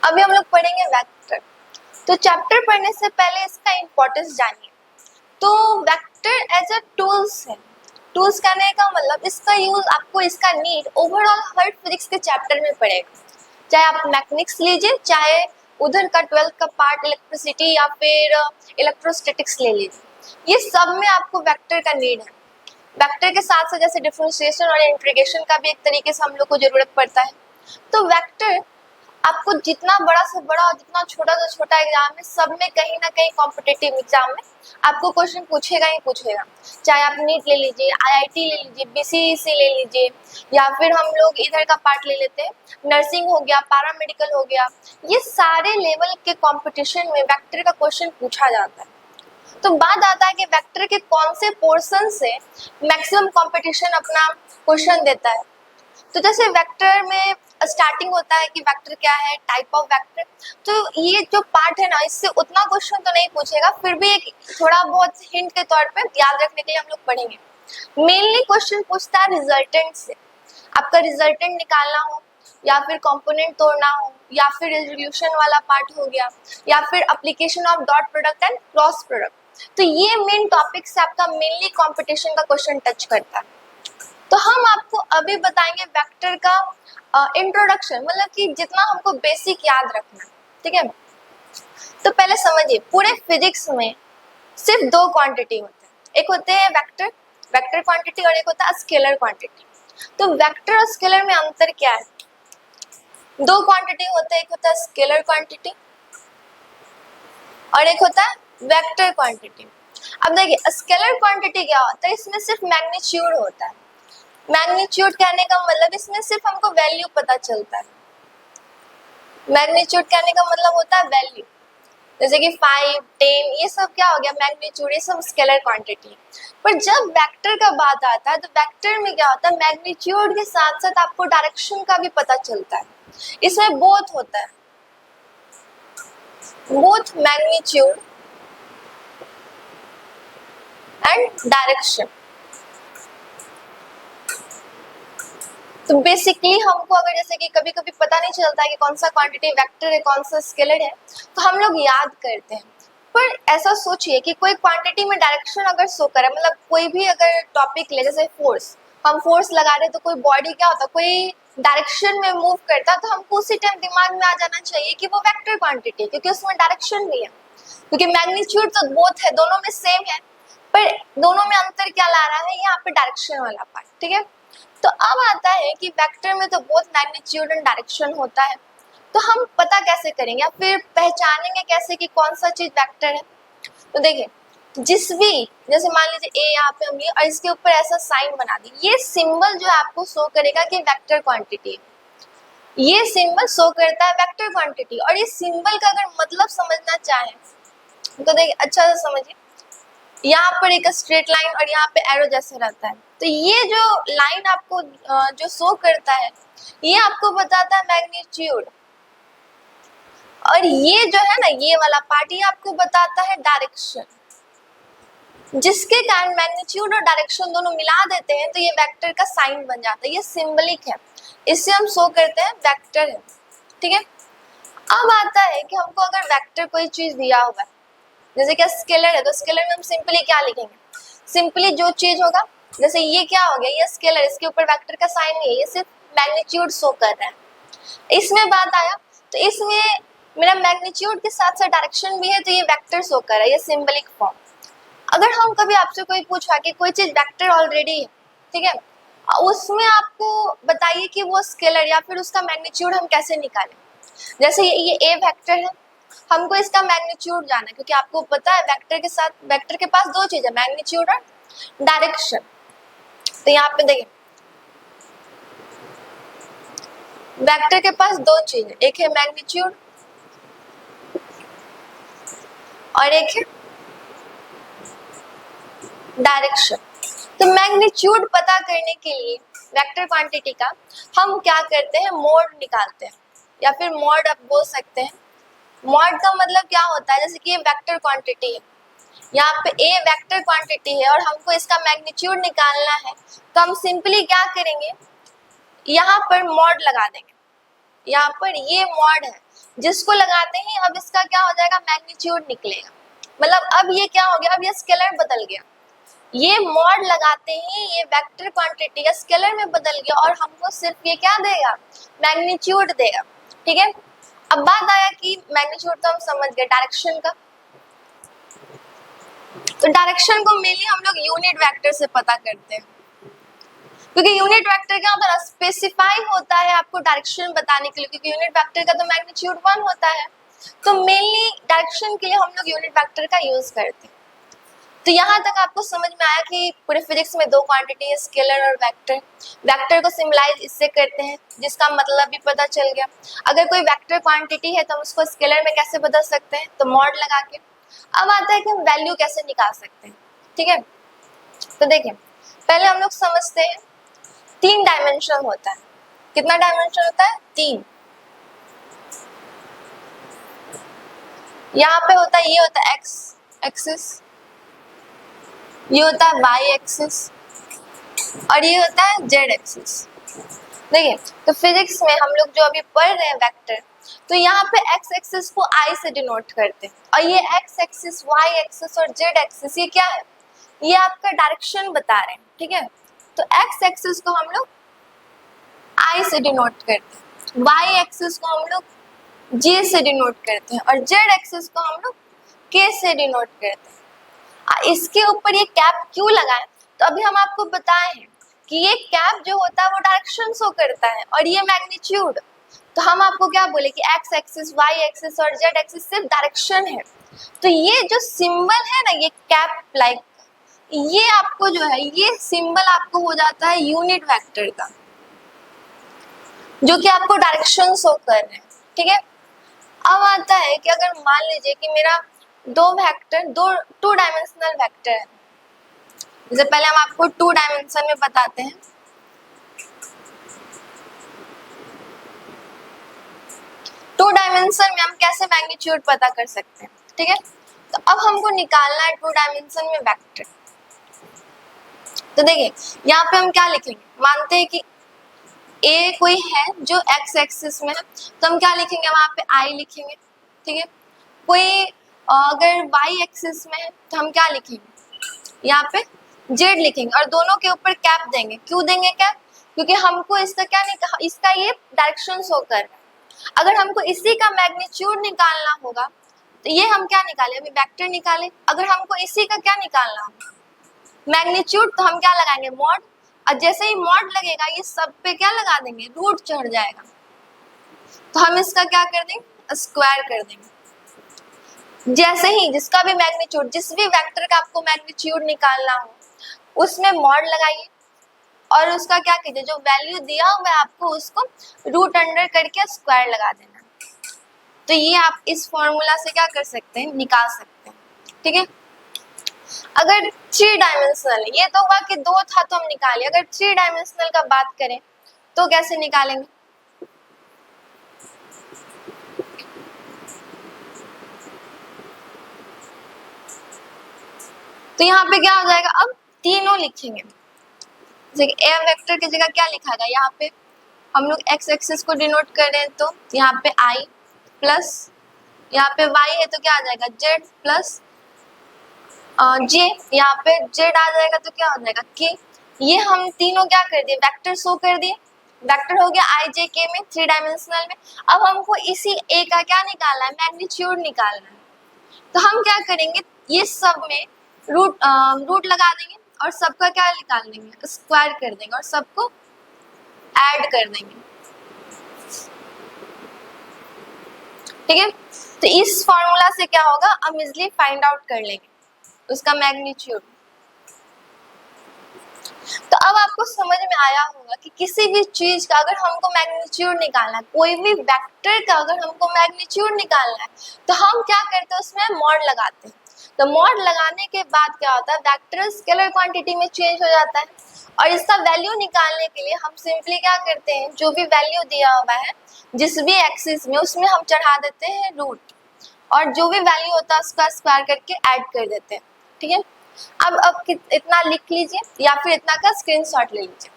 अभी हम लोग पढ़ेंगे वेक्टर। तो चैप्टर पढ़ने से पहले इसका इम्पोर्टेंस जानिए। तो वेक्टर एज अ टूल्स है। टूल्स कहने का मतलब इसका यूज आपको, इसका नीड ओवरऑल हर फिजिक्स के चैप्टर में पड़ेगा। चाहे आप मैकेनिक्स लीजिए, चाहे उधर का 12th का पार्ट इलेक्ट्रिसिटी या फिर इलेक्ट्रोस्टैटिक्स ले लीजिए, ये सब में आपको वेक्टर का नीड है। वेक्टर के साथ साथ जैसे डिफरेंशिएशन और इंटीग्रेशन का भी एक तरीके से हम लोग को जरूरत पड़ता है। तो वेक्टर आपको जितना बड़ा से बड़ा और जितना छोटा से छोटा एग्जाम है, सब में कहीं ना कहीं कॉम्पिटिटिव एग्जाम में आपको क्वेश्चन पूछेगा ही पूछेगा। चाहे आप नीट ले लीजिए, आईआईटी ले लीजिए, बीसीईसी ले लीजिए, या फिर हम लोग इधर का पार्ट ले लेते हैं, नर्सिंग हो गया, पैरामेडिकल हो गया, ये सारे लेवल के कॉम्पिटिशन में वेक्टर का क्वेश्चन पूछा जाता है। तो बात आता है कि वेक्टर के कौन से पोर्शन से मैक्सिमम कंपटीशन अपना क्वेश्चन देता है। तो जैसे वेक्टर में स्टार्टिंग होता है कि वेक्टर क्या है, टाइप ऑफ वेक्टर। तो ये जो पार्ट है ना, इससे उतना क्वेश्चन तो नहीं पूछेगा, फिर भी एक थोड़ा बहुत हिंट के तौर पे याद रखने के लिए हम लोग पढ़ेंगे। मेनली क्वेश्चन पूछता है रिजल्टेंट से। आपका रिजल्टेंट निकालना हो, या फिर कंपोनेंट तोड़ना हो, या फिर रेजोल्यूशन वाला पार्ट हो गया, या फिर application of dot product and cross product. तो ये मेन टॉपिक से आपका मेनली कंपटीशन का क्वेश्चन टच करता है। तो हम आपको अभी बताएंगे वेक्टर का इंट्रोडक्शन, मतलब कि जितना हमको बेसिक याद रखना, ठीक है। तो पहले समझिए, पूरे फिजिक्स में सिर्फ दो क्वांटिटी होते हैं। एक होते हैं वेक्टर, वेक्टर क्वांटिटी, और एक होता है स्केलर क्वांटिटी। तो वेक्टर और स्केलर में अंतर क्या है? दो क्वांटिटी होते हैं, एक होता है स्केलर क्वांटिटी और एक होता है वेक्टर क्वांटिटी। अब देखिए, स्केलर क्वांटिटी क्या होता है? इसमें सिर्फ मैग्नीट्यूड होता है। मैग्नीट्यूड कहने का मतलब इसमें सिर्फ हमको वैल्यू पता चलता है। मैग्नीट्यूड कहने का मतलब होता है वैल्यू, जैसे कि 5, 10, ये सब क्या हो गया? मैग्नीट्यूड, ये सब स्केलर क्वांटिटी। पर जब वेक्टर का बात आता है, तो वेक्टर में क्या होता है? मैग्नीट्यूड के साथ साथ आपको डायरेक्शन का भी पता चलता है। इसमें बोथ होता है, बोथ मैग्नीट्यूड एंड डायरेक्शन। तो बेसिकली हमको अगर जैसे कि कभी कभी पता नहीं चलता है कि कौन सा क्वांटिटी वेक्टर है, कौन सा स्केलर है, तो हम लोग याद करते हैं। पर ऐसा सोचिए कि कोई क्वांटिटी में डायरेक्शन अगर शो करे, मतलब कोई भी अगर टॉपिक ले, जैसे फोर्स, हम फोर्स लगा रहे तो कोई बॉडी क्या होता है, कोई डायरेक्शन में मूव करता है, तो हमको उसी टाइम दिमाग में आ जाना चाहिए कि वो वेक्टर क्वांटिटी है, क्योंकि उसमें डायरेक्शन भी है। क्योंकि मैग्नीट्यूड तो बोथ है, दोनों में सेम है, पर दोनों में अंतर क्या ला रहा है? यहाँ पे डायरेक्शन वाला पार्ट, ठीक है। तो अब आता है कि वेक्टर में तो बहुत मैग्नीट्यूड एंड डायरेक्शन होता है, तो हम पता कैसे करेंगे या फिर पहचानेंगे कैसे कि कौन सा चीज वेक्टर है? तो देखिए, जिस भी, जैसे मान लीजिए ए यहाँ पे हम लिए और इसके ऊपर ऐसा साइन बना दी, ये सिंबल जो है आपको शो करेगा कि वेक्टर क्वांटिटी है। ये सिंबल शो करता है वेक्टर क्वांटिटी। और ये सिंबल का अगर मतलब समझना चाहें तो देखिए, अच्छा से समझिए, यहाँ पर एक स्ट्रेट लाइन और यहाँ पे एरो जैसे रहता है। तो ये जो लाइन आपको जो शो करता है, ये आपको बताता है मैग्नीट्यूड, और ये जो है ना, ये वाला पार्ट, ये आपको बताता है डायरेक्शन। जिसके कारण मैग्नीट्यूड और डायरेक्शन दोनों मिला देते हैं तो ये वेक्टर का साइन बन जाता है। ये सिंबलिक है, इससे हम शो करते हैं वेक्टर है, ठीक है। अब आता है कि हमको अगर वेक्टर कोई चीज दिया हुआ है, जैसे कि स्केलर है, तो स्केलर में हम सिंपली क्या लिखेंगे? सिंपली जो चीज होगा, जैसे ये क्या हो गया, ये स्केलर, इसके ऊपर वेक्टर का साइन नहीं है, ये सिर्फ मैग्नीट्यूड शो कर रहा है। इसमें बात आया तो इसमें मेरा मैग्नीट्यूड के साथ साथ डायरेक्शन भी है, तो ये वेक्टर शो कर रहा है, ये सिंबलिक फॉर्म। अगर हम कभी आपसे कोई पूछा कि कोई चीज वेक्टर ऑलरेडी है, ठीक है, उसमें आपको बताइए कि वो स्केलर या फिर उसका मैग्नीट्यूड हम कैसे निकालें। जैसे ये ए वेक्टर है, हमको इसका मैग्नीट्यूड जानना है, क्योंकि आपको पता है वेक्टर के साथ, वेक्टर के पास दो चीज है, मैग्नीट्यूड और डायरेक्शन। तो यहाँ पे देखिए, वेक्टर के पास दो चीज है, एक है मैग्नीट्यूड और एक है डायरेक्शन। तो मैग्नीट्यूड पता करने के लिए वेक्टर क्वांटिटी का हम क्या करते हैं? मोड निकालते हैं, या फिर मॉड आप बोल सकते हैं। मॉड का मतलब क्या होता है? जैसे कि ये वेक्टर क्वांटिटी है, यहाँ पे ए वेक्टर क्वांटिटी है और हमको इसका मैग्नीट्यूड निकालना है, तो हम सिंपली क्या करेंगे? यहाँ पर मॉड लगा देंगे। यहाँ पर ये मॉड है जिसको लगाते ही अब इसका क्या हो जाएगा, मैग्नीट्यूड निकलेगा। मतलब अब ये क्या हो गया, अब ये स्केलर बदल गया। ये मॉड लगाते ही ये वेक्टर क्वांटिटी का स्केलर में बदल गया और हमको सिर्फ ये क्या देगा, मैग्नीट्यूड देगा। ठीक है, अब बात आया कि मैग्नीट्यूड तो हम समझ गए, डायरेक्शन का। तो डायरेक्शन को मेनली हम लोग यूनिट वेक्टर से पता करते हैं, क्योंकि यूनिट वेक्टर क्या होता है, स्पेसिफाई होता है आपको डायरेक्शन बताने के लिए, क्योंकि यूनिट वेक्टर का तो मैग्नीट्यूड 1 होता है। तो मेनली डायरेक्शन के लिए हम लोग यूनिट वेक्टर का यूज करते हैं। तो यहाँ तक आपको समझ में आया कि पूरे फिजिक्स में दो क्वांटिटी है, स्केलर और वेक्टर। वेक्टर को सिम्बलाइज इससे करते हैं, जिसका मतलब भी पता चल गया। अगर कोई वेक्टर क्वांटिटी है तो हम उसको स्केलर में कैसे बदल सकते हैं, तो मॉड लगा के। अब आता है कि हम वैल्यू कैसे निकाल सकते हैं। ठीक है, तो देखिए पहले हम लोग समझते हैं 3 डायमेंशन होता है। कितना डायमेंशन होता है, 3। यहाँ पे होता है, ये होता है एक्स एक्सिस, ये होता है वाई एक्सिस और ये होता है जेड एक्सिस। देखिए तो फिजिक्स में हम लोग जो अभी पढ़ रहे हैं वेक्टर, तो यहाँ पे एक्स एक्सिस को आई से डिनोट करते हैं और ये एक्स एक्सिस, वाई एक्सिस और जेड एक्सिस ये क्या है, ये आपका डायरेक्शन बता रहे हैं। ठीक है, तो एक्स एक्सिस को हम लोग आई से डिनोट करते हैं, वाई एक्सिस को हम लोग जे से डिनोट करते हैं और जेड एक्सिस को हम लोग के से डिनोट करते हैं। इसके ऊपर ये कैप क्यों लगाएं, तो अभी हम आपको बताए हैं कि ये कैप जो होता है वो डायरेक्शन शो करता है और ये मैग्नीट्यूड। तो हम आपको क्या बोले कि एक्स एक्सिस, वाई एक्सिस और जेड एक्सिस सिर्फ डायरेक्शन है। तो ये जो सिंबल है ना, ये कैप लाइक, ये आपको जो है ये सिंबल आपको हो जाता है यूनिट वेक्टर का, जो कि आपको डायरेक्शन शो कर रहे हैं। ठीक है, अब आता है कि अगर मान लीजिए कि मेरा दो वेक्टर, टू डायमेंशनल वेक्टर है। जैसे पहले हम आपको 2 डायमेंशन में बताते हैं। टू डायमेंशन में हम कैसे मैग्नीट्यूड पता कर सकते हैं। ठीक है, तो अब हमको निकालना है 2 डायमेंशन में वेक्टर। तो देखिए यहाँ पे हम क्या लिखेंगे, मानते हैं कि ए कोई है जो एक्स एक्सिस में है, तो हम क्या लिखेंगे, वहां पे आई लिखेंगे। ठीक है, कोई अगर वाई एक्सिस में है तो हम क्या लिखेंगे, यहाँ पे जेड लिखेंगे और दोनों के ऊपर कैप देंगे। क्यों देंगे कैप, क्योंकि हमको इसका क्या निकाल, इसका ये डायरेक्शन शो कर रहा है। अगर हमको इसी का मैग्नीट्यूड निकालना होगा तो ये हम क्या निकाले, अभी वेक्टर निकाले। अगर हमको इसी का क्या निकालना होगा, मैग्नीट्यूड, तो हम क्या लगाएंगे, मॉड। और जैसे ही मॉड लगेगा ये सब पे क्या लगा देंगे, रूट चढ़ जाएगा। तो हम इसका क्या कर देंगे, स्क्वायर कर देंगे। जैसे ही जिसका भी मैग्नीट्यूड, जिस भी वेक्टर का आपको मैग्नीट्यूड निकालना हो उसमें मॉड लगाइए और उसका क्या कीजिए, जो वैल्यू दिया हुआ है आपको उसको रूट अंडर करके स्क्वायर लगा देना। तो ये आप इस फॉर्मूला से क्या कर सकते हैं, निकाल सकते हैं। ठीक है, अगर 3 डायमेंशनल, ये तो हुआ कि 2 था तो हम निकाले। अगर 3 डायमेंशनल का बात करें तो कैसे निकालेंगे, तो यहाँ पे क्या हो जाएगा, अब तीनों लिखेंगे। जैसे ए वेक्टर की जगह क्या लिखा गया, यहाँ पे हम लोग एक्स एक्सिस को डिनोट कर रहे हैं तो यहाँ पे आई प्लस, यहाँ पे वाई है तो क्या आ जाएगा, जेड प्लस जे, यहाँ पे जेड आ जाएगा तो क्या हो जाएगा, के। ये हम तीनों क्या कर दिए, वेक्टर शो कर दिए। वेक्टर हो गया आई जे के में, 3 डायमेंशनल में। अब हमको इसी ए का क्या निकालना है, मैग्नीट्यूड निकालना है। तो हम क्या करेंगे, ये सब में रूट लगा देंगे और सबका क्या निकाल देंगे, स्क्वायर कर देंगे और सबको ऐड कर देंगे। ठीक है, तो इस फॉर्मूला से क्या होगा, हम इजिली फाइंड आउट कर लेंगे उसका मैग्नीट्यूड। तो अब आपको समझ में आया होगा कि किसी भी चीज का अगर हमको मैग्नीट्यूड निकालना है, कोई भी वेक्टर का अगर हमको मैग्नीट्यूड निकालना है, तो हम क्या करते हैं, उसमें मॉड लगाते हैं। तो मॉड लगाने के बाद क्या होता है, वेक्टर स्केलर क्वांटिटी में चेंज हो जाता है और इसका वैल्यू निकालने के लिए हम सिंपली क्या करते हैं, जो भी वैल्यू दिया हुआ है जिस भी एक्सिस में, उसमें हम चढ़ा देते हैं रूट और जो भी वैल्यू होता है उसका स्क्वायर करके ऐड कर देते हैं। ठीक है, अब इतना लिख लीजिए या फिर इतना का स्क्रीनशॉट ले लीजिए।